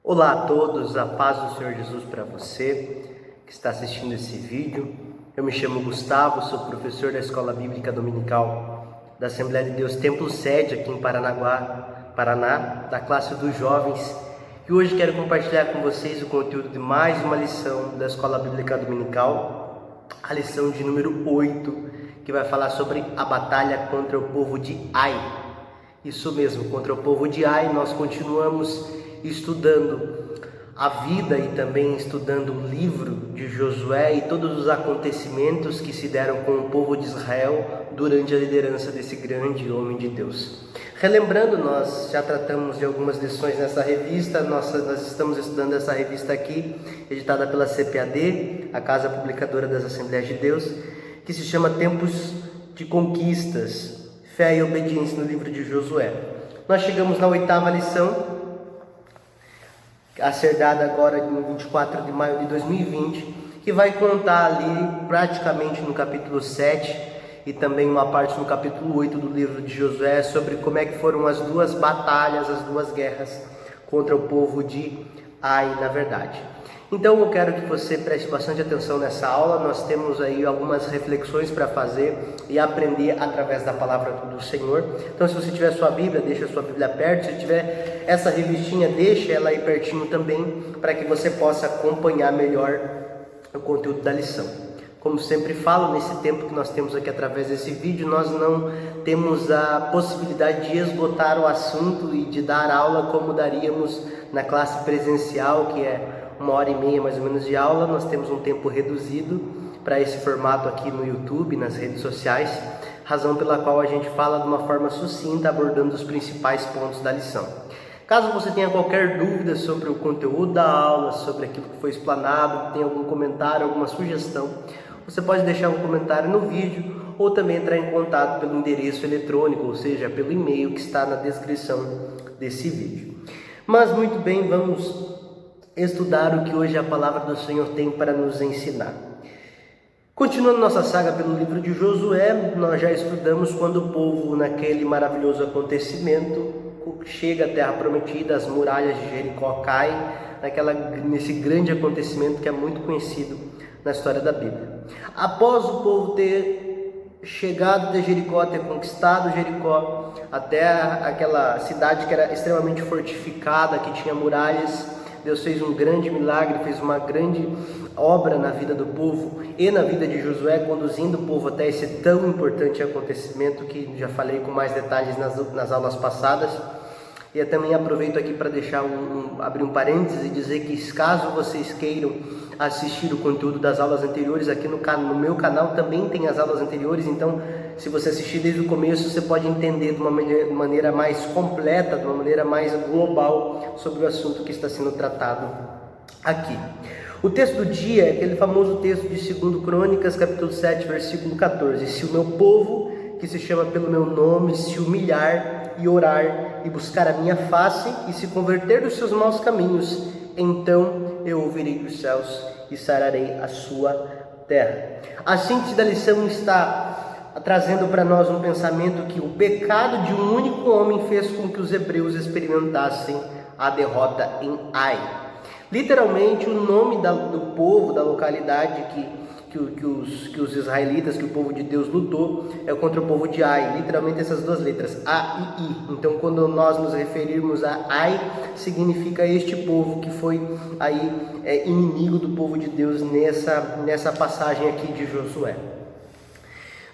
Olá a todos, a paz do Senhor Jesus para você que está assistindo esse vídeo. Eu me chamo Gustavo, sou professor da Escola Bíblica Dominical da Assembleia de Deus Templo Sede aqui em Paranaguá, Paraná, da classe dos jovens. E hoje quero compartilhar com vocês o conteúdo de mais uma lição da Escola Bíblica Dominical, a lição de número 8, que vai falar sobre a batalha contra o povo de Ai. Isso mesmo, contra o povo de Ai. Nós continuamos estudando a vida e também estudando o livro de Josué e todos os acontecimentos que se deram com o povo de Israel durante a liderança desse grande homem de Deus. Relembrando, nós já tratamos de algumas lições nessa revista, nós estamos estudando essa revista aqui, editada pela CPAD, a Casa Publicadora das Assembleias de Deus, que se chama Tempos de Conquistas, Fé e Obediência no livro de Josué. Nós chegamos na 8ª lição, a ser dada agora em 24 de maio de 2020, que vai contar ali praticamente no capítulo 7 e também uma parte no capítulo 8 do livro de Josué sobre como é que foram as duas batalhas, as duas guerras contra o povo de Ai, na verdade. Então eu quero que você preste bastante atenção nessa aula. Nós temos aí algumas reflexões para fazer e aprender através da palavra do Senhor. Então, se você tiver sua Bíblia, deixa a sua Bíblia perto. Se tiver essa revistinha, deixa ela aí pertinho também, para que você possa acompanhar melhor o conteúdo da lição. Como sempre falo, nesse tempo que nós temos aqui através desse vídeo, nós não temos a possibilidade de esgotar o assunto e de dar aula como daríamos na classe presencial, que é 1h30 mais ou menos de aula. Nós temos um tempo reduzido para esse formato aqui no YouTube, nas redes sociais, razão pela qual a gente fala de uma forma sucinta, abordando os principais pontos da lição. Caso você tenha qualquer dúvida sobre o conteúdo da aula, sobre aquilo que foi explanado, tem algum comentário, alguma sugestão, você pode deixar um comentário no vídeo ou também entrar em contato pelo endereço eletrônico, ou seja, pelo e-mail que está na descrição desse vídeo. Mas muito bem, vamos estudar o que hoje a palavra do Senhor tem para nos ensinar. Continuando nossa saga pelo livro de Josué, nós já estudamos quando o povo, naquele maravilhoso acontecimento, chega à terra prometida, as muralhas de Jericó caem, nesse grande acontecimento que é muito conhecido na história da Bíblia. Após o povo ter chegado de Jericó, ter conquistado Jericó, até aquela cidade que era extremamente fortificada, que tinha muralhas, Deus fez um grande milagre, fez uma grande obra na vida do povo e na vida de Josué, conduzindo o povo até esse tão importante acontecimento que já falei com mais detalhes nas aulas passadas. E eu também aproveito aqui para deixar abrir um parênteses e dizer que, caso vocês queiram assistir o conteúdo das aulas anteriores, aqui no meu canal também tem as aulas anteriores. Então, se você assistir desde o começo, você pode entender de uma maneira mais completa, de uma maneira mais global sobre o assunto que está sendo tratado aqui. O texto do dia é aquele famoso texto de 2 Crônicas, capítulo 7, versículo 14. Se o meu povo, que se chama pelo meu nome, se humilhar e orar e buscar a minha face e se converter dos seus maus caminhos, então eu ouvirei dos céus e sararei a sua terra. A síntese da lição está trazendo para nós um pensamento que o pecado de um único homem fez com que os hebreus experimentassem a derrota em Ai. Literalmente, o nome do povo, da localidade que os israelitas, que o povo de Deus lutou, é contra o povo de Ai. Literalmente essas duas letras, A e I. Então, quando nós nos referirmos a Ai, significa este povo que foi aí inimigo do povo de Deus nessa passagem aqui de Josué.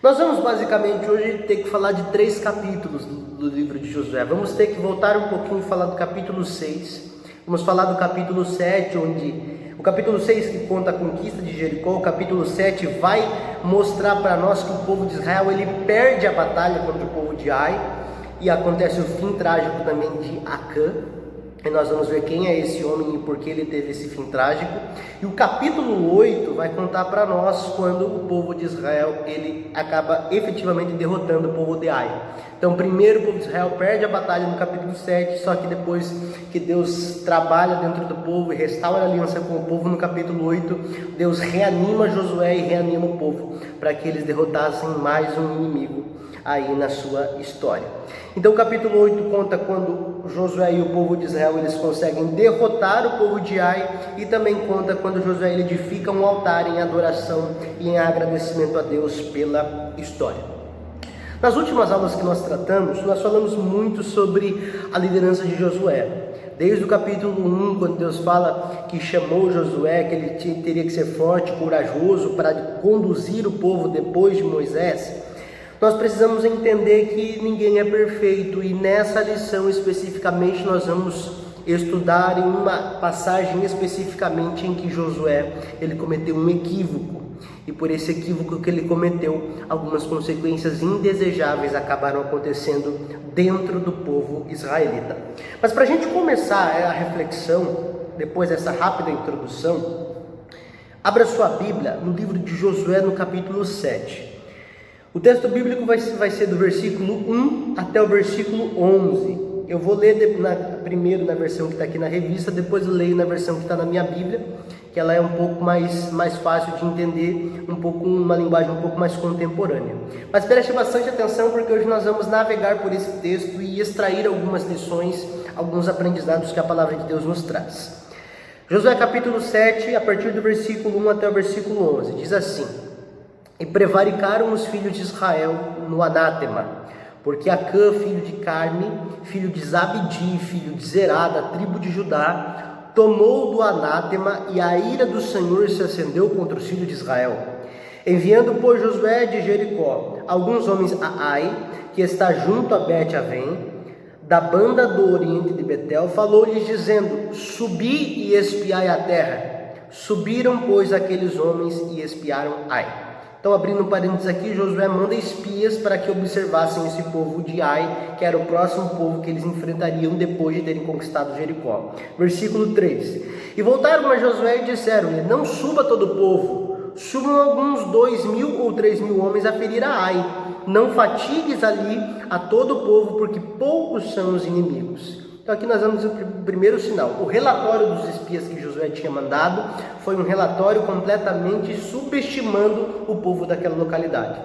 Nós vamos basicamente hoje ter que falar de 3 capítulos do livro de Josué. Vamos ter que voltar um pouquinho e falar do capítulo 6. Vamos falar do capítulo 7, onde o capítulo 6 que conta a conquista de Jericó. O capítulo 7 vai mostrar para nós que o povo de Israel ele perde a batalha contra o povo de Ai e acontece o fim trágico também de Acã. E nós vamos ver quem é esse homem e por que ele teve esse fim trágico. E o capítulo 8 vai contar para nós quando o povo de Israel ele acaba efetivamente derrotando o povo de Ai. Então, primeiro o povo de Israel perde a batalha no capítulo 7, só que depois que Deus trabalha dentro do povo e restaura a aliança com o povo, no capítulo 8, Deus reanima Josué e reanima o povo para que eles derrotassem mais um inimigo aí na sua história. Então o capítulo 8 conta quando Josué e o povo de Israel eles conseguem derrotar o povo de Ai, e também conta quando Josué ele edifica um altar em adoração e em agradecimento a Deus pela história. Nas últimas aulas que nós tratamos, nós falamos muito sobre a liderança de Josué. Desde o capítulo 1, quando Deus fala que chamou Josué, que ele teria que ser forte, corajoso para conduzir o povo depois de Moisés, nós precisamos entender que ninguém é perfeito, e nessa lição especificamente nós vamos estudar em uma passagem especificamente em que Josué ele cometeu um equívoco, e por esse equívoco que ele cometeu, algumas consequências indesejáveis acabaram acontecendo dentro do povo israelita. Mas para a gente começar a reflexão, depois dessa rápida introdução, abra sua Bíblia no livro de Josué, no capítulo 7. O texto bíblico vai ser do versículo 1 até o versículo 11. Eu vou ler primeiro na versão que está aqui na revista, depois eu leio na versão que está na minha Bíblia, que ela é um pouco mais fácil de entender, uma linguagem um pouco mais contemporânea. Mas preste bastante atenção, porque hoje nós vamos navegar por esse texto e extrair algumas lições, alguns aprendizados que a palavra de Deus nos traz. Josué capítulo 7, a partir do versículo 1 até o versículo 11, diz assim: E prevaricaram os filhos de Israel no anátema, porque Acã, filho de Carme, filho de Zabdi, filho de Zerá, da tribo de Judá, tomou do anátema, e a ira do Senhor se acendeu contra os filhos de Israel. Enviando, pois, Josué de Jericó alguns homens a Ai, que está junto a Bet-Avém, da banda do oriente de Betel, falou-lhes dizendo: Subi e espiai a terra. Subiram, pois, aqueles homens e espiaram Ai. Então, abrindo um parênteses aqui, Josué manda espias para que observassem esse povo de Ai, que era o próximo povo que eles enfrentariam depois de terem conquistado Jericó. Versículo 3. E voltaram a Josué e disseram-lhe: Não suba todo o povo, subam alguns 2.000 ou 3.000 homens a ferir a Ai. Não fatigues ali a todo o povo, porque poucos são os inimigos. Então aqui nós vamos o primeiro sinal. O relatório dos espias que Josué tinha mandado foi um relatório completamente subestimando o povo daquela localidade.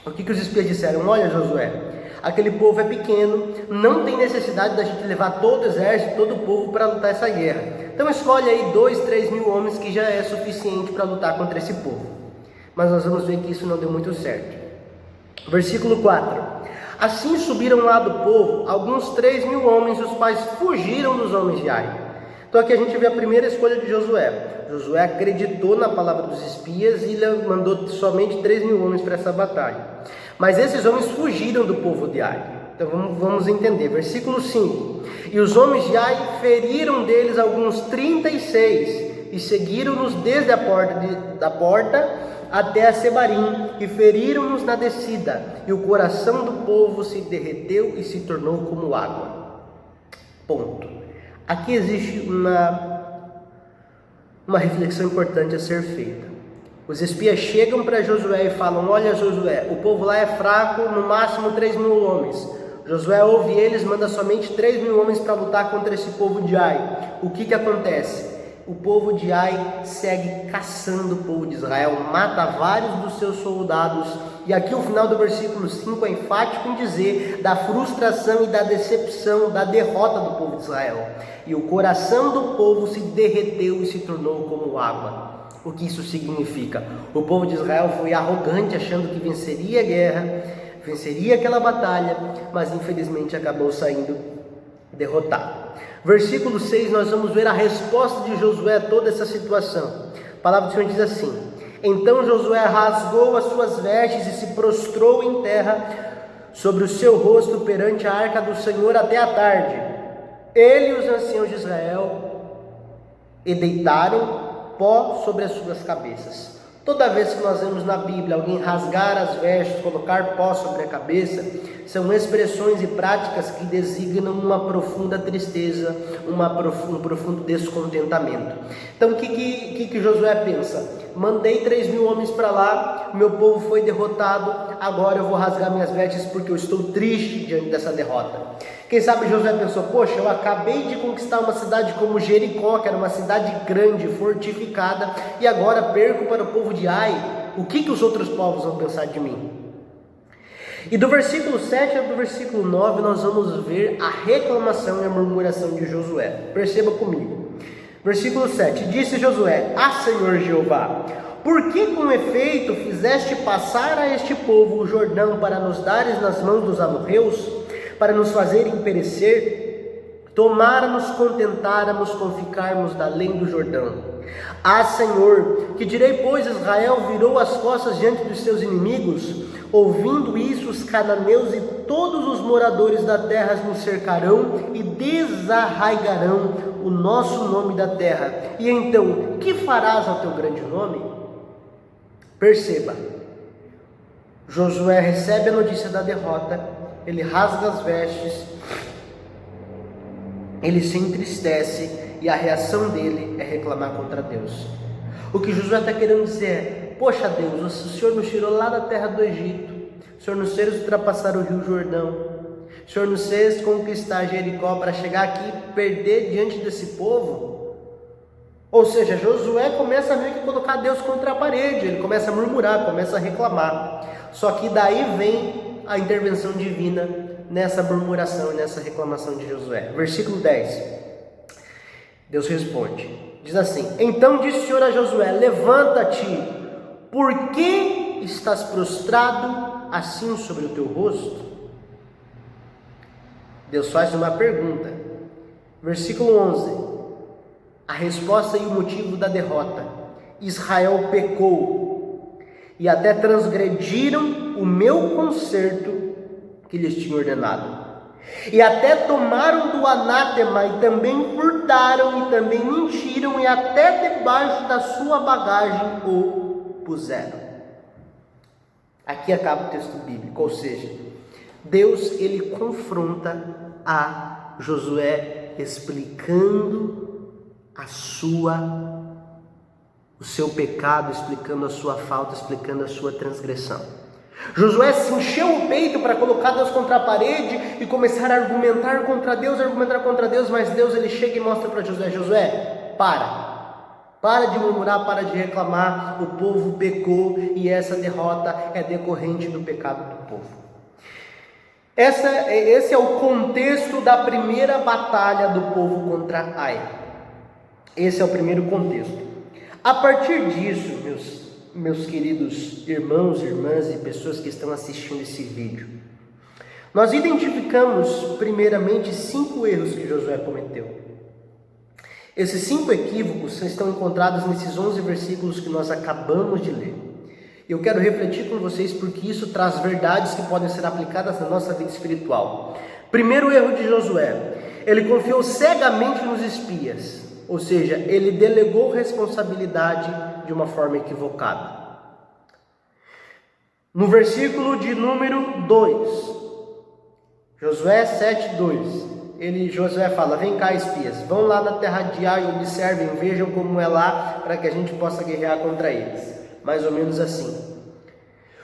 O que os espias disseram? Olha, Josué, aquele povo é pequeno, não tem necessidade da gente levar todo o exército, todo o povo para lutar essa guerra. Então escolhe aí 2.000-3.000 homens, que já é suficiente para lutar contra esse povo. Mas nós vamos ver que isso não deu muito certo. Versículo 4. Assim subiram lá do povo alguns 3.000 homens, os quais fugiram dos homens de Ai. Então aqui a gente vê a primeira escolha de Josué. Josué acreditou na palavra dos espias e ele mandou somente 3.000 homens para essa batalha. Mas esses homens fugiram do povo de Ai. Então vamos entender. Versículo 5. E os homens de Ai feriram deles alguns 36 e seguiram-nos desde a porta até a Sebarim, e feriram-nos na descida, e o coração do povo se derreteu e se tornou como água. Ponto. Aqui existe uma reflexão importante a ser feita. Os espias chegam para Josué e falam: Olha, Josué, o povo lá é fraco, no máximo 3.000 homens. Josué ouve eles, manda somente 3.000 homens para lutar contra esse povo de Ai. O que acontece? O povo de Ai segue caçando o povo de Israel, mata vários dos seus soldados. E aqui o final do versículo 5 é enfático em dizer da frustração e da decepção, da derrota do povo de Israel. E o coração do povo se derreteu e se tornou como água. O que isso significa? O povo de Israel foi arrogante, achando que venceria a guerra, venceria aquela batalha, mas infelizmente acabou saindo derrotado. Versículo 6, nós vamos ver a resposta de Josué a toda essa situação. A palavra do Senhor diz assim: Então Josué rasgou as suas vestes e se prostrou em terra sobre o seu rosto perante a arca do Senhor até a tarde. Ele e os anciãos de Israel e deitaram pó sobre as suas cabeças. Toda vez que nós vemos na Bíblia alguém rasgar as vestes, colocar pó sobre a cabeça, são expressões e práticas que designam uma profunda tristeza, um profundo descontentamento. Então o que Josué pensa? Mandei 3.000 homens para lá, meu povo foi derrotado, agora eu vou rasgar minhas vestes porque eu estou triste diante dessa derrota. Quem sabe Josué pensou: poxa, eu acabei de conquistar uma cidade como Jericó, que era uma cidade grande, fortificada, e agora perco para o povo de Ai. O que os outros povos vão pensar de mim? E do versículo 7 ao versículo 9 nós vamos ver a reclamação e a murmuração de Josué. Perceba comigo. Versículo 7, disse Josué: Ah, Senhor Jeová, por que com efeito fizeste passar a este povo o Jordão para nos dares nas mãos dos amorreus, para nos fazerem perecer? Tomara-nos contentáramos com ficarmos da além do Jordão. Ah, Senhor, que direi, pois Israel virou as costas diante dos seus inimigos? Ouvindo isso, os cananeus e todos os moradores da terra nos cercarão e desarraigarão o nosso nome da terra. E então, que farás ao teu grande nome? Perceba, Josué recebe a notícia da derrota, ele rasga as vestes, ele se entristece e a reação dele é reclamar contra Deus. O que Josué está querendo dizer é: poxa Deus, o Senhor nos tirou lá da terra do Egito, o Senhor nos fez ultrapassar o rio Jordão, o Senhor nos fez conquistar Jericó para chegar aqui e perder diante desse povo. Ou seja, Josué começa a meio que colocar Deus contra a parede, ele começa a murmurar, começa a reclamar. Só que daí vem a intervenção divina nessa murmuração e nessa reclamação de Josué. Versículo 10, Deus responde, diz assim: Então disse o Senhor a Josué: Levanta-te, por que estás prostrado assim sobre o teu rosto? Deus faz uma pergunta. Versículo 11, a resposta e o motivo da derrota: Israel pecou e até transgrediram o meu concerto que lhes tinha ordenado, e até tomaram do anátema, e também furtaram, e também mentiram, e até debaixo da sua bagagem o puseram. Aqui acaba o texto bíblico, ou seja, Deus ele confronta a Josué explicando o seu pecado, explicando a sua falta, explicando a sua transgressão. Josué se encheu o peito para colocar Deus contra a parede e começar a argumentar contra Deus, mas Deus ele chega e mostra para Josué: Josué, para de murmurar, para de reclamar, o povo pecou e essa derrota é decorrente do pecado do povo. Esse é o contexto da primeira batalha do povo contra Ai. Esse é o primeiro contexto. A partir disso, meus queridos irmãos, irmãs e pessoas que estão assistindo esse vídeo, nós identificamos primeiramente 5 erros que Josué cometeu. Esses 5 equívocos estão encontrados nesses 11 versículos que nós acabamos de ler. Eu quero refletir com vocês porque isso traz verdades que podem ser aplicadas na nossa vida espiritual. Primeiro erro de Josué: ele confiou cegamente nos espias, ou seja, ele delegou responsabilidade de uma forma equivocada. No versículo de número 2, Josué 7:2, Josué fala: Vem cá, espias, vão lá na terra de Ai, observem, vejam como é lá, para que a gente possa guerrear contra eles. Mais ou menos assim.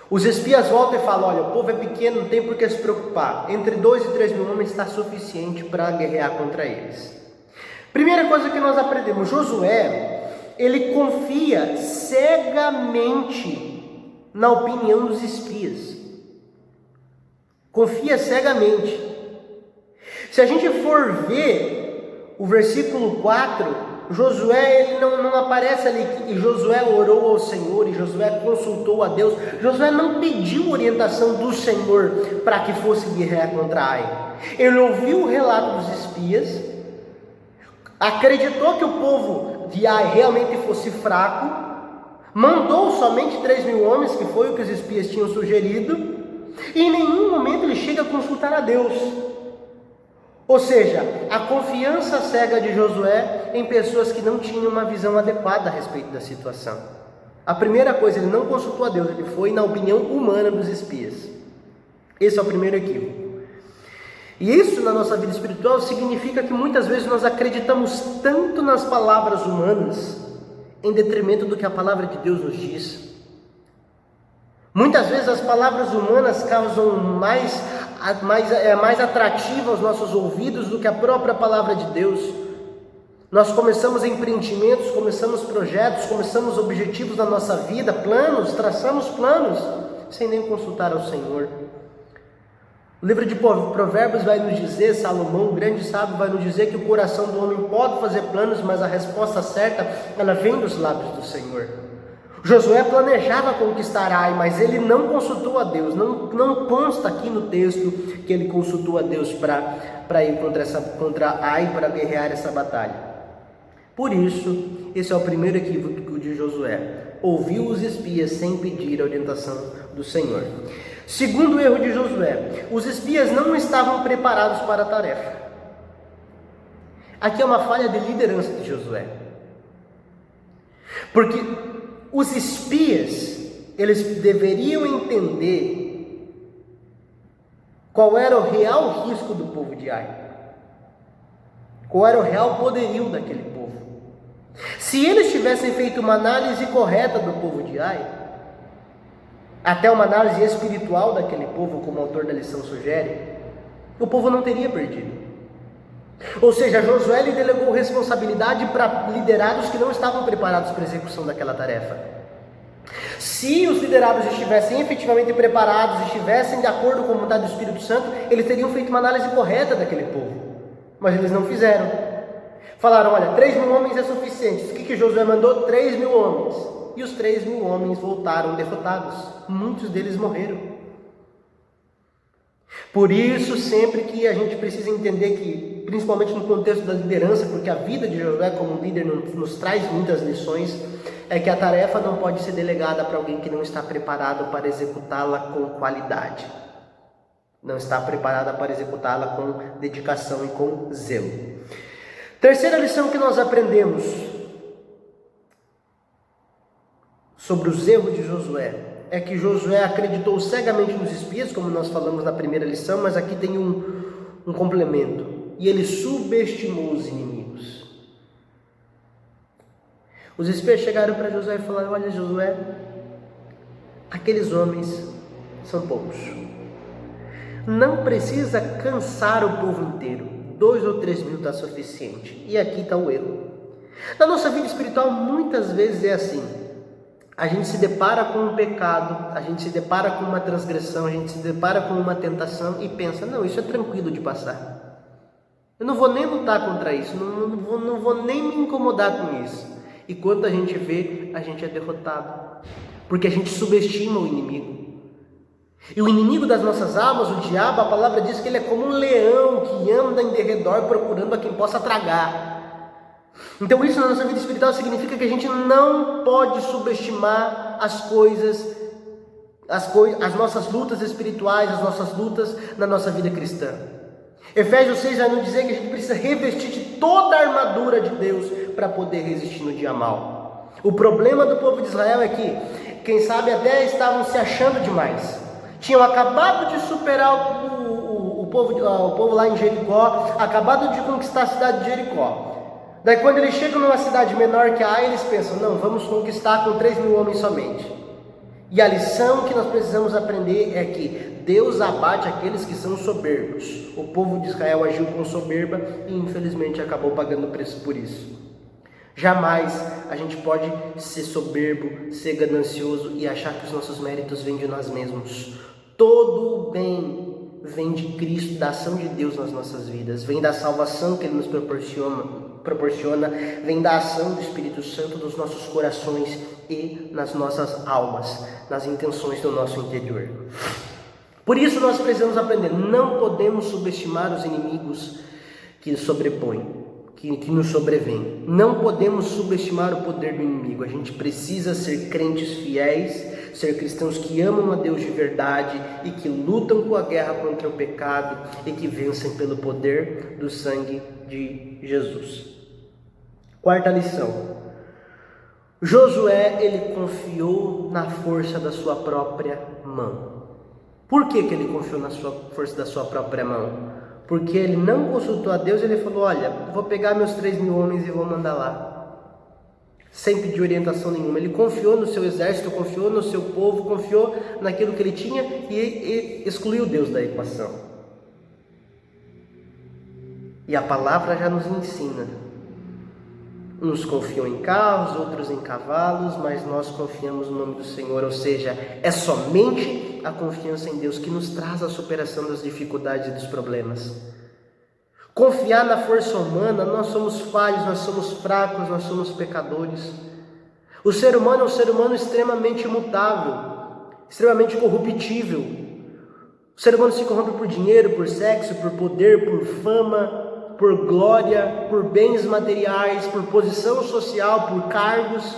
Os espias voltam e falam: olha, o povo é pequeno, não tem por que se preocupar, entre 2 e 3 mil homens está suficiente para guerrear contra eles. Primeira coisa que nós aprendemos: Josué ele confia cegamente na opinião dos espias. Confia cegamente. Se a gente for ver o versículo 4, Josué ele não aparece ali que Josué orou ao Senhor e Josué consultou a Deus. Josué não pediu orientação do Senhor para que fosse guerrear contra Ai. Ele ouviu o relato dos espias, acreditou que o povo de Ai realmente fosse fraco, mandou somente 3 mil homens, que foi o que os espias tinham sugerido, e em nenhum momento ele chega a consultar a Deus. Ou seja, a confiança cega de Josué em pessoas que não tinham uma visão adequada a respeito da situação. A primeira coisa, ele não consultou a Deus, ele foi na opinião humana dos espias. Esse é o primeiro equívoco. E isso na nossa vida espiritual significa que muitas vezes nós acreditamos tanto nas palavras humanas em detrimento do que a palavra de Deus nos diz. Muitas vezes as palavras humanas causam mais atrativa aos nossos ouvidos do que a própria palavra de Deus. Nós começamos empreendimentos, começamos projetos, começamos objetivos na nossa vida, planos, traçamos planos, sem nem consultar ao Senhor. O livro de Provérbios vai nos dizer, Salomão, o grande sábio, vai nos dizer que o coração do homem pode fazer planos, mas a resposta certa, ela vem dos lábios do Senhor. Josué planejava conquistar Ai, mas ele não consultou a Deus. Não consta aqui no texto que ele consultou a Deus para ir contra Ai, para guerrear essa batalha. Por isso, esse é o primeiro equívoco de Josué. Ouviu os espias sem pedir a orientação do Senhor. Segundo erro de Josué, os espias não estavam preparados para a tarefa. Aqui é uma falha de liderança de Josué. Porque os espias, eles deveriam entender qual era o real risco do povo de Ai. Qual era o real poderio daquele povo. Se eles tivessem feito uma análise correta do povo de Ai, até uma análise espiritual daquele povo, como o autor da lição sugere, o povo não teria perdido. Ou seja, Josué lhe delegou responsabilidade para liderados que não estavam preparados para a execução daquela tarefa. Se os liderados estivessem efetivamente preparados, estivessem de acordo com a vontade do Espírito Santo, eles teriam feito uma análise correta daquele povo. Mas eles não fizeram. Falaram, olha, 3.000 homens é suficiente. O que Josué mandou? 3.000 homens. E os 3.000 homens voltaram derrotados. Muitos deles morreram. Por isso, sempre que a gente precisa entender que, principalmente no contexto da liderança, porque a vida de Josué como líder nos traz muitas lições, é que a tarefa não pode ser delegada para alguém que não está preparado para executá-la com qualidade. Não está preparada para executá-la com dedicação e com zelo. Terceira lição que nós aprendemos sobre os erros de Josué é que Josué acreditou cegamente nos espias, como nós falamos na primeira lição, mas aqui tem um complemento. E ele subestimou os inimigos. Os espias chegaram para Josué e falaram, olha Josué, aqueles homens são poucos. Não precisa cansar o povo inteiro. 2 ou 3 mil está suficiente. E aqui está o erro. Na nossa vida espiritual, muitas vezes é assim. A gente se depara com um pecado, a gente se depara com uma transgressão, a gente se depara com uma tentação e pensa, não, isso é tranquilo de passar. Eu não vou nem lutar contra isso, não vou nem me incomodar com isso. E quando a gente vê, a gente é derrotado. Porque a gente subestima o inimigo. E o inimigo das nossas almas, o diabo, a palavra diz que ele é como um leão que anda em derredor procurando a quem possa tragar. Então isso na nossa vida espiritual significa que a gente não pode subestimar as nossas lutas espirituais, as nossas lutas na nossa vida cristã. Efésios 6 vai nos dizer que a gente precisa revestir de toda a armadura de Deus para poder resistir no dia mal. O problema do povo de Israel é que, quem sabe, até estavam se achando demais. Tinham acabado de superar o povo lá em Jericó, acabado de conquistar a cidade de Jericó. Daí quando eles chegam numa cidade menor que a Ai, eles pensam, não, vamos conquistar com 3.000 homens somente. E a lição que nós precisamos aprender é que Deus abate aqueles que são soberbos. O povo de Israel agiu com soberba e infelizmente acabou pagando o preço por isso. Jamais a gente pode ser soberbo, ser ganancioso e achar que os nossos méritos vêm de nós mesmos. Todo o bem vem de Cristo, da ação de Deus nas nossas vidas, vem da salvação que Ele nos proporciona, vem da ação do Espírito Santo nos nossos corações e nas nossas almas, nas intenções do nosso interior. Por isso nós precisamos aprender, não podemos subestimar os inimigos que sobrepõem, que nos sobrevêm. Não podemos subestimar o poder do inimigo. A gente precisa ser crentes fiéis, ser cristãos que amam a Deus de verdade e que lutam com a guerra contra o pecado e que vencem pelo poder do sangue de Jesus. Quarta lição. Josué, ele confiou na força da sua própria mão. Por que ele confiou na força da sua própria mão? Porque ele não consultou a Deus, ele falou, olha, vou pegar meus 3.000 homens e vou mandar lá. Sem pedir orientação nenhuma. Ele confiou no seu exército, confiou no seu povo, confiou naquilo que ele tinha e excluiu Deus da equação. E a palavra já nos ensina. Uns confiam em carros, outros em cavalos, mas nós confiamos no nome do Senhor. Ou seja, é somente enche a confiança em Deus, que nos traz a superação das dificuldades e dos problemas. Confiar na força humana, nós somos falhos, nós somos fracos, nós somos pecadores. O ser humano é um ser humano extremamente imutável, extremamente corruptível. O ser humano se corrompe por dinheiro, por sexo, por poder, por fama, por glória, por bens materiais, por posição social, por cargos.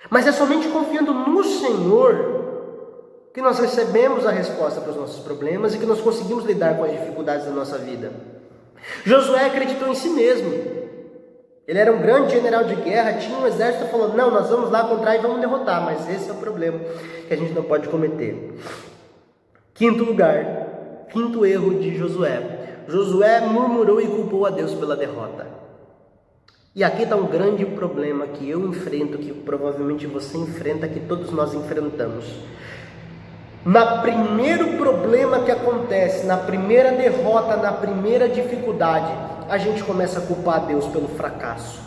Mas é somente confiando no Senhor que nós recebemos a resposta para os nossos problemas e que nós conseguimos lidar com as dificuldades da nossa vida. Josué acreditou em si mesmo. Ele era um grande general de guerra, tinha um exército falando, não, nós vamos lá contra e vamos derrotar, mas esse é o problema que a gente não pode cometer. Quinto lugar, quinto erro de Josué. Josué murmurou e culpou a Deus pela derrota. E aqui está um grande problema que eu enfrento, que provavelmente você enfrenta, que todos nós enfrentamos. No primeiro problema que acontece, na primeira derrota, na primeira dificuldade, a gente começa a culpar Deus pelo fracasso.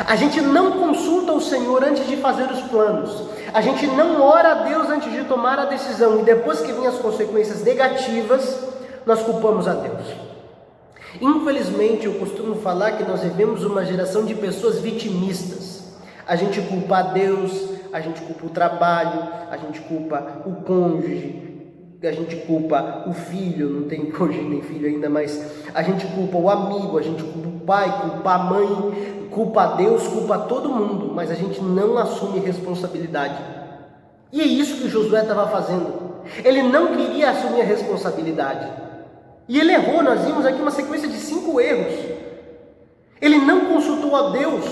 A gente não consulta o Senhor antes de fazer os planos. A gente não ora a Deus antes de tomar a decisão. E depois que vêm as consequências negativas, nós culpamos a Deus. Infelizmente, eu costumo falar que nós vivemos uma geração de pessoas vitimistas. A gente culpa a Deus, a gente culpa o trabalho, a gente culpa o cônjuge, a gente culpa o filho, não tem cônjuge nem filho ainda, mas a gente culpa o amigo, a gente culpa o pai, culpa a mãe, culpa a Deus, culpa a todo mundo, mas a gente não assume responsabilidade. E é isso que Josué estava fazendo. Ele não queria assumir a responsabilidade. E ele errou. Nós vimos aqui uma sequência de 5 erros. Ele não consultou a Deus.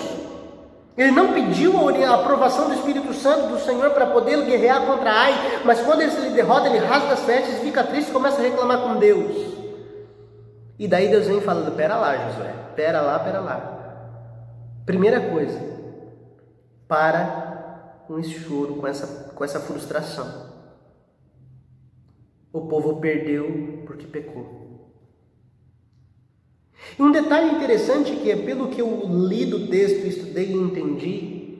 Ele não pediu a aprovação do Espírito Santo do Senhor para poder guerrear contra Ai, mas quando ele se derrota, ele rasga as vestes, fica triste e começa a reclamar com Deus. E daí Deus vem falando, pera lá, Josué, pera lá. Primeira coisa, para com esse choro, com essa frustração. O povo perdeu porque pecou. E um detalhe interessante que é pelo que eu li do texto, estudei e entendi,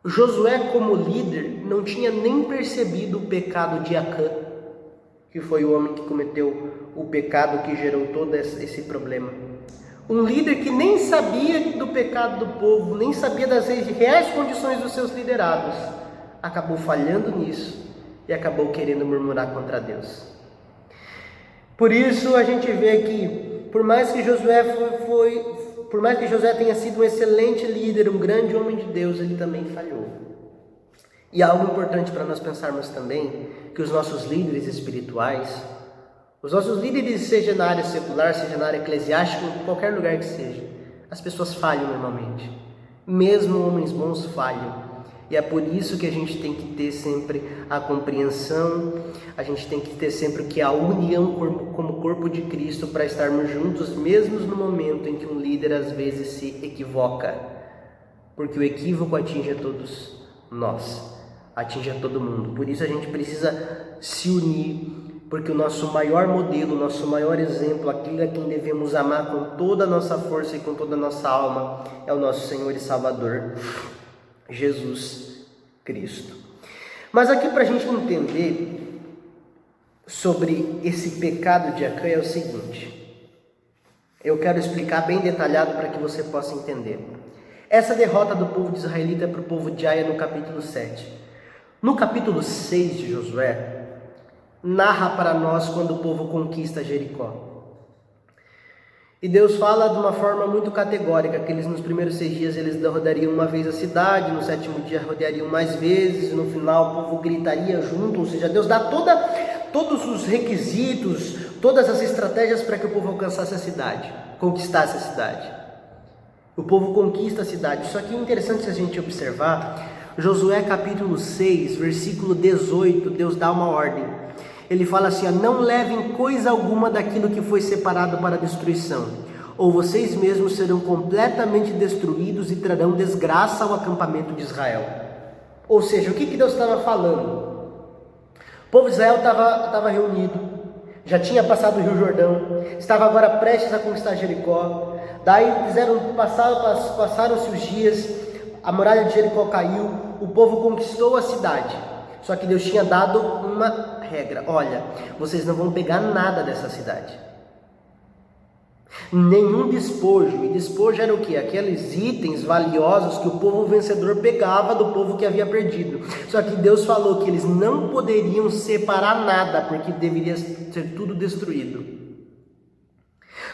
Josué como líder não tinha nem percebido o pecado de Acã, que foi o homem que cometeu o pecado que gerou todo esse problema. Um líder que nem sabia do pecado do povo, nem sabia das reais condições dos seus liderados, acabou falhando nisso e acabou querendo murmurar contra Deus. Por isso a gente vê que por mais que Josué tenha sido um excelente líder, um grande homem de Deus, ele também falhou. E algo importante para nós pensarmos também, que os nossos líderes espirituais, os nossos líderes, seja na área secular, seja na área eclesiástica, em qualquer lugar que seja, as pessoas falham normalmente. Mesmo homens bons falham. E é por isso que a gente tem que ter sempre a compreensão, a gente tem que ter sempre a união como corpo de Cristo para estarmos juntos, mesmo no momento em que um líder às vezes se equivoca. Porque o equívoco atinge a todos nós, atinge a todo mundo. Por isso a gente precisa se unir, porque o nosso maior modelo, o nosso maior exemplo, aquele a quem devemos amar com toda a nossa força e com toda a nossa alma, é o nosso Senhor e Salvador, Jesus Cristo. Mas aqui para a gente entender sobre esse pecado de Acã é o seguinte, eu quero explicar bem detalhado para que você possa entender. Essa derrota do povo de israelita para o povo de Ai é no capítulo 7. No capítulo 6 de Josué, narra para nós quando o povo conquista Jericó. E Deus fala de uma forma muito categórica, que eles nos primeiros 6 dias eles rodariam uma vez a cidade, no 7º dia rodariam mais vezes, e no final o povo gritaria junto, ou seja, Deus dá todos os requisitos, todas as estratégias para que o povo alcançasse a cidade, conquistasse a cidade. O povo conquista a cidade. Só que é interessante se a gente observar, Josué capítulo 6, versículo 18, Deus dá uma ordem. Ele fala assim, não levem coisa alguma daquilo que foi separado para a destruição, ou vocês mesmos serão completamente destruídos e trarão desgraça ao acampamento de Israel. Ou seja, o que Deus estava falando? O povo de Israel estava reunido, já tinha passado o Rio Jordão, estava agora prestes a conquistar Jericó. Daí passaram-se os dias, a muralha de Jericó caiu, o povo conquistou a cidade. Só que Deus tinha dado uma regra: olha, vocês não vão pegar nada dessa cidade. Nenhum despojo. E despojo era o quê? Aqueles itens valiosos que o povo vencedor pegava do povo que havia perdido. Só que Deus falou que eles não poderiam separar nada, porque deveria ser tudo destruído.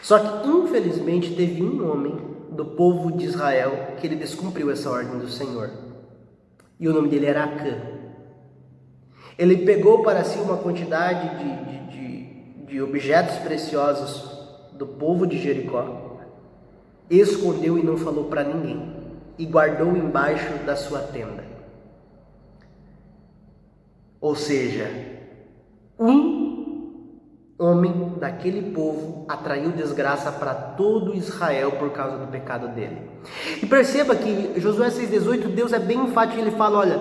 Só que infelizmente teve um homem do povo de Israel que ele descumpriu essa ordem do Senhor. E o nome dele era Acã. Ele pegou para si uma quantidade de objetos preciosos do povo de Jericó, escondeu e não falou para ninguém, e guardou embaixo da sua tenda. Ou seja, um homem daquele povo atraiu desgraça para todo Israel por causa do pecado dele. E perceba que Josué 6,18, Deus é bem enfático, ele fala: olha,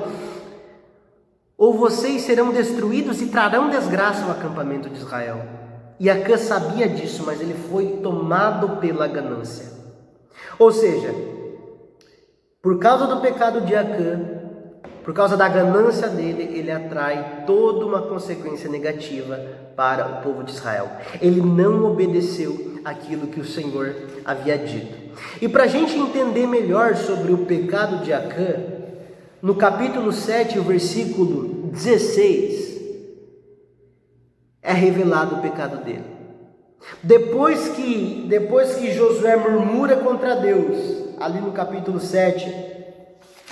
ou vocês serão destruídos e trarão desgraça ao acampamento de Israel. E Acã sabia disso, mas ele foi tomado pela ganância. Ou seja, por causa do pecado de Acã, por causa da ganância dele, ele atrai toda uma consequência negativa para o povo de Israel. Ele não obedeceu aquilo que o Senhor havia dito. E para a gente entender melhor sobre o pecado de Acã, no capítulo 7, o versículo 16, é revelado o pecado dele. Depois que Josué murmura contra Deus, ali no capítulo 7,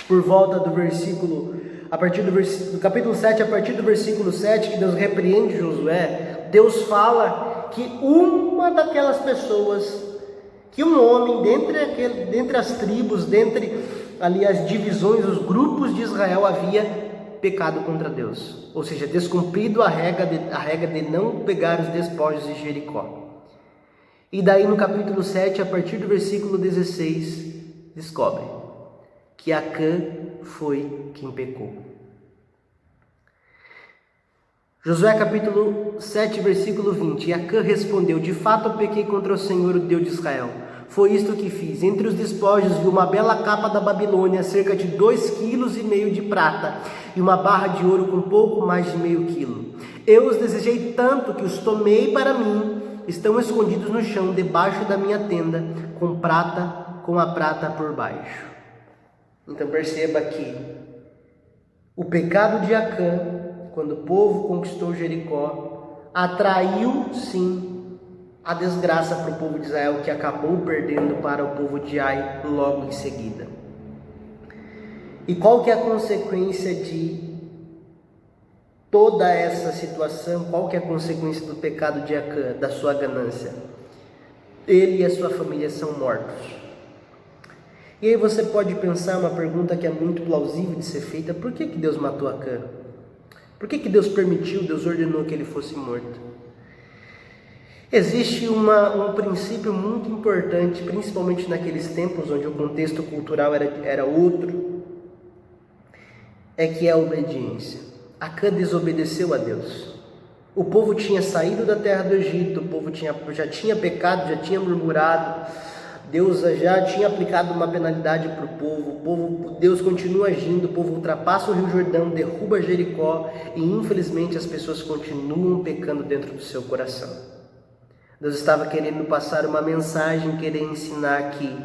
por volta do versículo, do capítulo 7, a partir do versículo 7, que Deus repreende Josué, Deus fala que uma daquelas pessoas, que um homem dentre as tribos, dentre ali as divisões, os grupos de Israel, havia pecado contra Deus, ou seja, descumprido a regra de não pegar os despojos de Jericó. E daí no capítulo 7, a partir do versículo 16, descobre que Acã foi quem pecou. Josué capítulo 7, versículo 20, e Acã respondeu: de fato eu pequei contra o Senhor, o Deus de Israel. Foi isto que fiz: entre os despojos vi uma bela capa da Babilônia, cerca de 2,5 kg de prata, e uma barra de ouro com pouco mais de meio quilo. Eu os desejei tanto que os tomei para mim, estão escondidos no chão, debaixo da minha tenda, com a prata por baixo. Então perceba que o pecado de Acã, quando o povo conquistou Jericó, atraiu sim a desgraça para o povo de Israel, que acabou perdendo para o povo de Ai logo em seguida. E qual que é a consequência de toda essa situação? Qual que é a consequência do pecado de Acã, da sua ganância? Ele e a sua família são mortos. E aí você pode pensar uma pergunta que é muito plausível de ser feita: por que Deus matou Acã? Por que Deus permitiu, Deus ordenou que ele fosse morto? Existe um princípio muito importante, principalmente naqueles tempos onde o contexto cultural era outro, é que é a obediência. Acã desobedeceu a Deus. O povo tinha saído da terra do Egito, o povo já tinha pecado, já tinha murmurado, Deus já tinha aplicado uma penalidade para o povo, Deus continua agindo, o povo ultrapassa o Rio Jordão, derruba Jericó, e infelizmente as pessoas continuam pecando dentro do seu coração. Deus estava querendo passar uma mensagem, querer ensinar que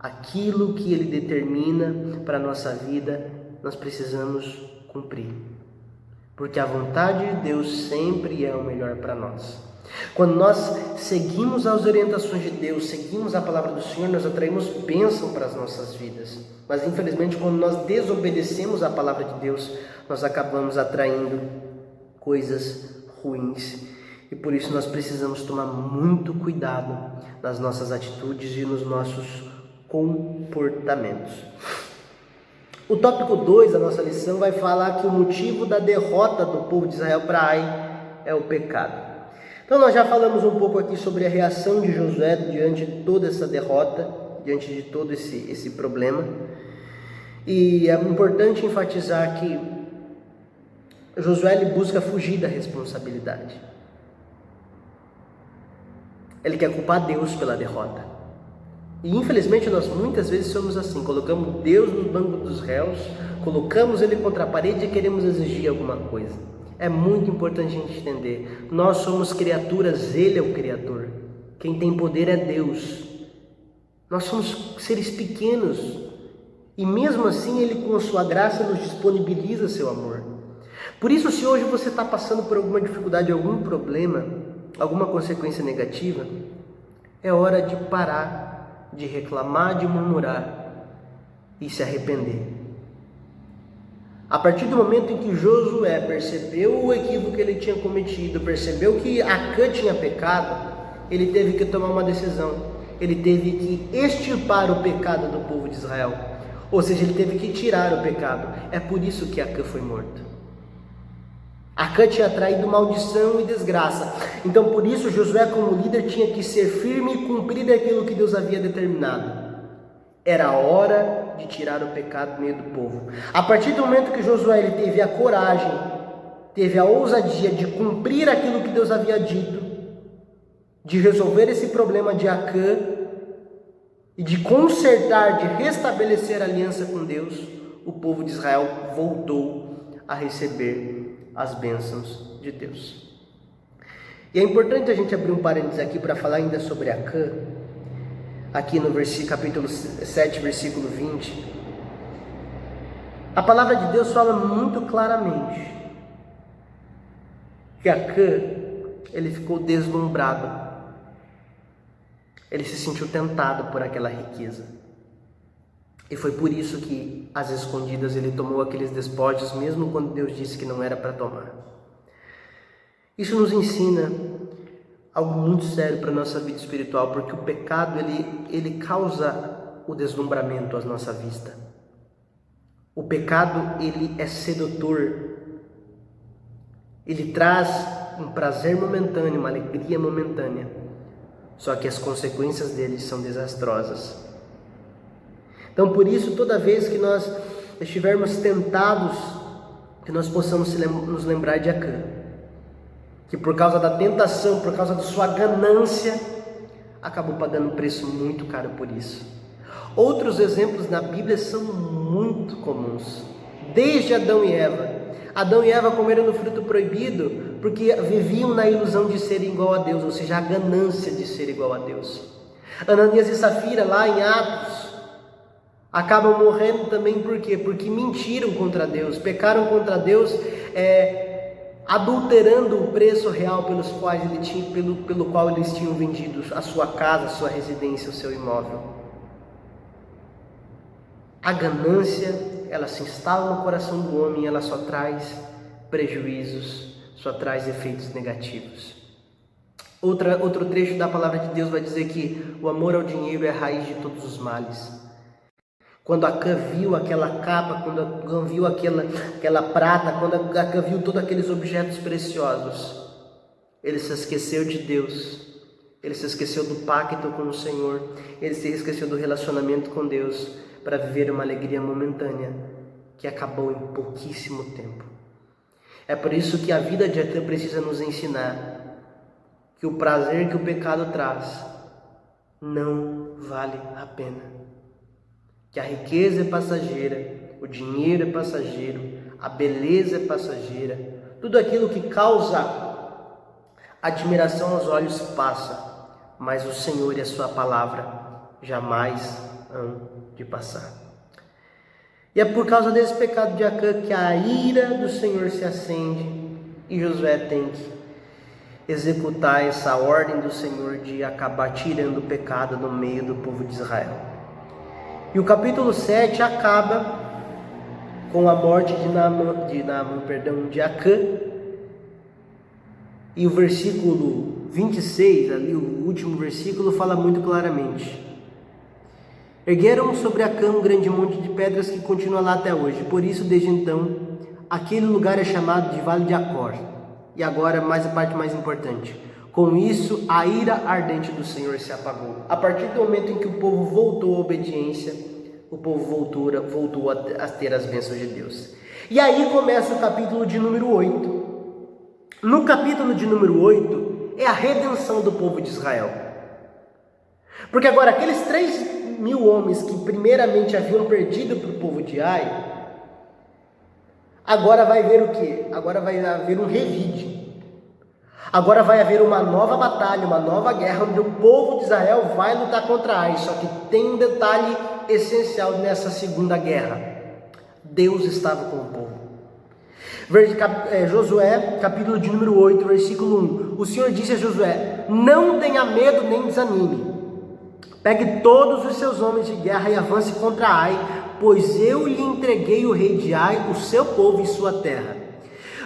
aquilo que Ele determina para a nossa vida, nós precisamos cumprir. Porque a vontade de Deus sempre é o melhor para nós. Quando nós seguimos as orientações de Deus, seguimos a palavra do Senhor, nós atraímos bênção para as nossas vidas. Mas infelizmente, quando nós desobedecemos a palavra de Deus, nós acabamos atraindo coisas ruins. E por isso nós precisamos tomar muito cuidado nas nossas atitudes e nos nossos comportamentos. O tópico 2 da nossa lição vai falar que o motivo da derrota do povo de Israel para Ai é o pecado. Então nós já falamos um pouco aqui sobre a reação de Josué diante de toda essa derrota, diante de todo esse problema. E é importante enfatizar que Josué ele busca fugir da responsabilidade. Ele quer culpar Deus pela derrota. E infelizmente nós muitas vezes somos assim, colocamos Deus no banco dos réus, colocamos Ele contra a parede e queremos exigir alguma coisa. É muito importante a gente entender, nós somos criaturas, Ele é o Criador, quem tem poder é Deus. Nós somos seres pequenos e mesmo assim Ele com a sua graça nos disponibiliza seu amor. Por isso, se hoje você está passando por alguma dificuldade, algum problema, alguma consequência negativa, é hora de parar de reclamar, de murmurar e se arrepender. A partir do momento em que Josué percebeu o equívoco que ele tinha cometido, percebeu que Acã tinha pecado, ele teve que tomar uma decisão. Ele teve que extirpar o pecado do povo de Israel. Ou seja, ele teve que tirar o pecado. É por isso que Acã foi morto. Acã tinha traído maldição e desgraça. Então por isso Josué como líder tinha que ser firme e cumprir aquilo que Deus havia determinado. Era a hora de tirar o pecado do meio do povo. A partir do momento que Josué ele teve a coragem, teve a ousadia de cumprir aquilo que Deus havia dito, de resolver esse problema de Acã e de consertar, de restabelecer a aliança com Deus, o povo de Israel voltou a receber as bênçãos de Deus. E é importante a gente abrir um parênteses aqui para falar ainda sobre Acã, aqui no capítulo 7, versículo 20. A palavra de Deus fala muito claramente que Acã, ele ficou deslumbrado, ele se sentiu tentado por aquela riqueza. E foi por isso que, às escondidas, ele tomou aqueles despojos, mesmo quando Deus disse que não era para tomar. Isso nos ensina algo muito sério para a nossa vida espiritual, porque o pecado, ele causa o deslumbramento à nossa vista. O pecado, ele é sedutor. Ele traz um prazer momentâneo, uma alegria momentânea. Só que as consequências dele são desastrosas. Então, por isso, toda vez que nós estivermos tentados, que nós possamos nos lembrar de Acã, que por causa da tentação, por causa da sua ganância, acabou pagando um preço muito caro por isso. Outros exemplos na Bíblia são muito comuns, desde Adão e Eva. Adão e Eva comeram do fruto proibido porque viviam na ilusão de serem igual a Deus, ou seja, a ganância de ser igual a Deus. Ananias e Safira, lá em Atos, acabam morrendo também por quê? Porque mentiram contra Deus, pecaram contra Deus, adulterando o preço real pelo qual eles tinham vendido a sua casa, a sua residência, o seu imóvel. A ganância, ela se instala no coração do homem, ela só traz prejuízos, só traz efeitos negativos. Outro trecho da palavra de Deus vai dizer que o amor ao dinheiro é a raiz de todos os males. Quando Acã viu aquela capa, quando Acã viu aquela prata, quando Acã viu todos aqueles objetos preciosos, ele se esqueceu de Deus, ele se esqueceu do pacto com o Senhor, ele se esqueceu do relacionamento com Deus para viver uma alegria momentânea que acabou em pouquíssimo tempo. É por isso que a vida de Acã precisa nos ensinar que o prazer que o pecado traz não vale a pena. Que a riqueza é passageira, o dinheiro é passageiro, a beleza é passageira, tudo aquilo que causa admiração aos olhos passa, mas o Senhor e a sua palavra jamais hão de passar. E é por causa desse pecado de Acã que a ira do Senhor se acende e Josué tem que executar essa ordem do Senhor de acabar tirando o pecado no meio do povo de Israel. E o capítulo 7 acaba com a morte de Acã. E o versículo 26, ali o último versículo, fala muito claramente. Ergueram sobre Acã um grande monte de pedras que continua lá até hoje. Por isso, desde então, aquele lugar é chamado de Vale de Acor. E agora, a parte mais importante. Com isso, a ira ardente do Senhor se apagou. A partir do momento em que o povo voltou à obediência, o povo voltou a ter as bênçãos de Deus. E aí começa o capítulo de número 8. No capítulo de número 8, é a redenção do povo de Israel. Porque agora aqueles 3.000 homens que primeiramente haviam perdido para o povo de Ai, agora vai haver o quê? Agora vai haver um revide. Agora vai haver uma nova batalha, uma nova guerra, onde o povo de Israel vai lutar contra Ai. Só que tem um detalhe essencial nessa segunda guerra: Deus estava com o povo. Josué, capítulo de número 8, versículo 1. O Senhor disse a Josué: não tenha medo nem desanime. Pegue todos os seus homens de guerra e avance contra Ai, pois eu lhe entreguei o rei de Ai, o seu povo e sua terra.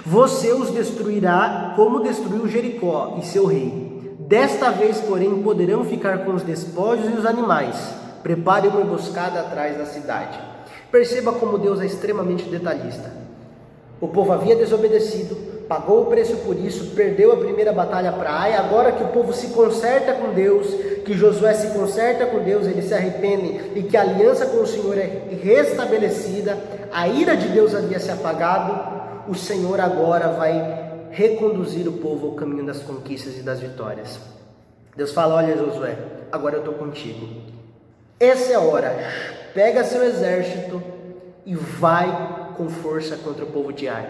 Você os destruirá como destruiu Jericó e seu rei. Desta vez, porém, poderão ficar com os despojos e os animais. Prepare uma emboscada atrás da cidade. Perceba como Deus é extremamente detalhista. O povo havia desobedecido, pagou o preço por isso, perdeu a primeira batalha para Ai. Agora que o povo se conserta com Deus, que Josué se conserta com Deus, eles se arrependem e que a aliança com o Senhor é restabelecida, a ira de Deus havia se apagado. O Senhor agora vai reconduzir o povo ao caminho das conquistas e das vitórias. Deus fala: olha Josué, agora eu estou contigo. Essa é a hora. Pega seu exército e vai com força contra o povo de Ai.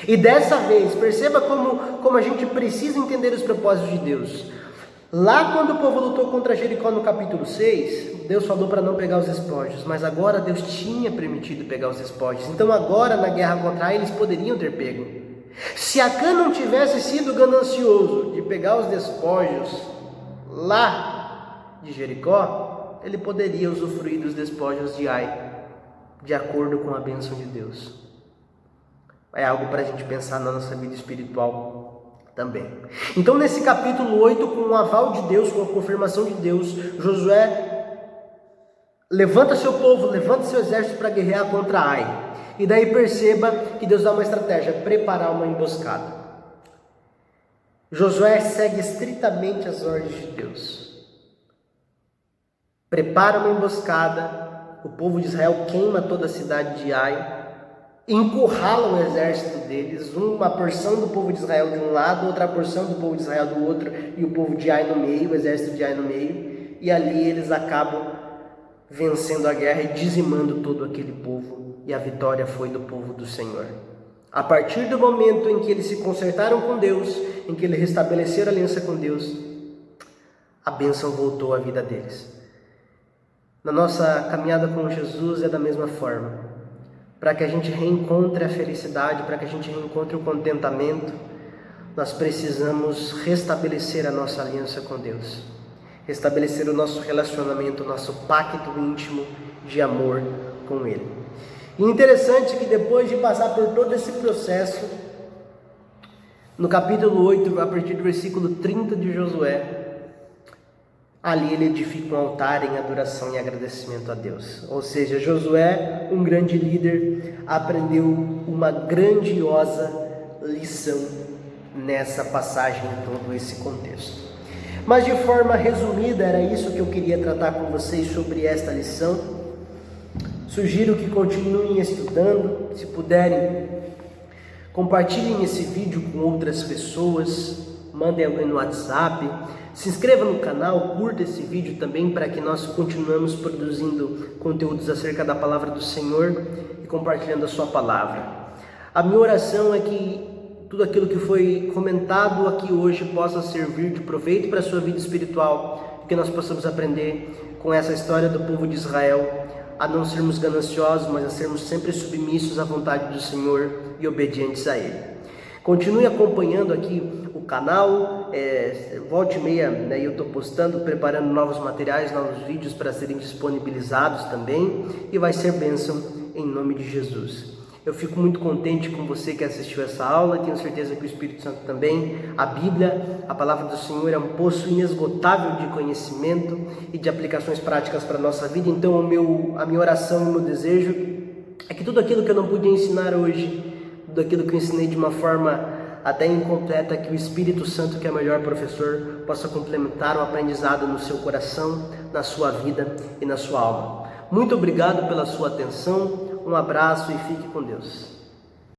E dessa vez, perceba como a gente precisa entender os propósitos de Deus. Lá quando o povo lutou contra Jericó no capítulo 6, Deus falou para não pegar os despojos, mas agora Deus tinha permitido pegar os despojos. Então agora na guerra contra Ai eles poderiam ter pego. Se Acã não tivesse sido ganancioso de pegar os despojos lá de Jericó, ele poderia usufruir dos despojos de Ai, de acordo com a bênção de Deus. É algo para a gente pensar na nossa vida espiritual também. Então nesse capítulo 8, com o aval de Deus, com a confirmação de Deus, Josué levanta seu povo, levanta seu exército para guerrear contra Ai. E daí perceba que Deus dá uma estratégia: preparar uma emboscada. Josué segue estritamente as ordens de Deus. Prepara uma emboscada, o povo de Israel queima toda a cidade de Ai, encurrala o exército deles, uma porção do povo de Israel de um lado, outra porção do povo de Israel do outro, e o povo de Ai no meio, o exército de Ai no meio, e ali eles acabam vencendo a guerra e dizimando todo aquele povo, e a vitória foi do povo do Senhor. A partir do momento em que eles se consertaram com Deus, em que eles restabeleceram a aliança com Deus, a bênção voltou à vida deles. Na nossa caminhada com Jesus é da mesma forma. Para que a gente reencontre a felicidade, para que a gente reencontre o contentamento, nós precisamos restabelecer a nossa aliança com Deus, restabelecer o nosso relacionamento, o nosso pacto íntimo de amor com Ele. E interessante que depois de passar por todo esse processo, no capítulo 8, a partir do versículo 30 de Josué, ali ele edifica um altar em adoração e agradecimento a Deus. Ou seja, Josué, um grande líder, aprendeu uma grandiosa lição nessa passagem, em todo esse contexto. Mas de forma resumida, era isso que eu queria tratar com vocês sobre esta lição. Sugiro que continuem estudando, se puderem, compartilhem esse vídeo com outras pessoas, mandem alguém no WhatsApp, se inscreva no canal, curta esse vídeo também para que nós continuemos produzindo conteúdos acerca da palavra do Senhor e compartilhando a sua palavra. A minha oração é que tudo aquilo que foi comentado aqui hoje possa servir de proveito para a sua vida espiritual, que nós possamos aprender com essa história do povo de Israel a não sermos gananciosos, mas a sermos sempre submissos à vontade do Senhor e obedientes a Ele. Continue acompanhando aqui o canal, volte e meia, né, eu estou postando, preparando novos materiais, novos vídeos para serem disponibilizados também, e vai ser bênção em nome de Jesus. Eu fico muito contente com você que assistiu essa aula, tenho certeza que o Espírito Santo também. A Bíblia, a palavra do Senhor, é um poço inesgotável de conhecimento e de aplicações práticas para a nossa vida. Então a minha oração e o meu desejo é que tudo aquilo que eu não pude ensinar hoje, tudo aquilo que eu ensinei de uma forma até incompleta, que o Espírito Santo, que é o melhor professor, possa complementar o aprendizado no seu coração, na sua vida e na sua alma. Muito obrigado pela sua atenção, um abraço e fique com Deus.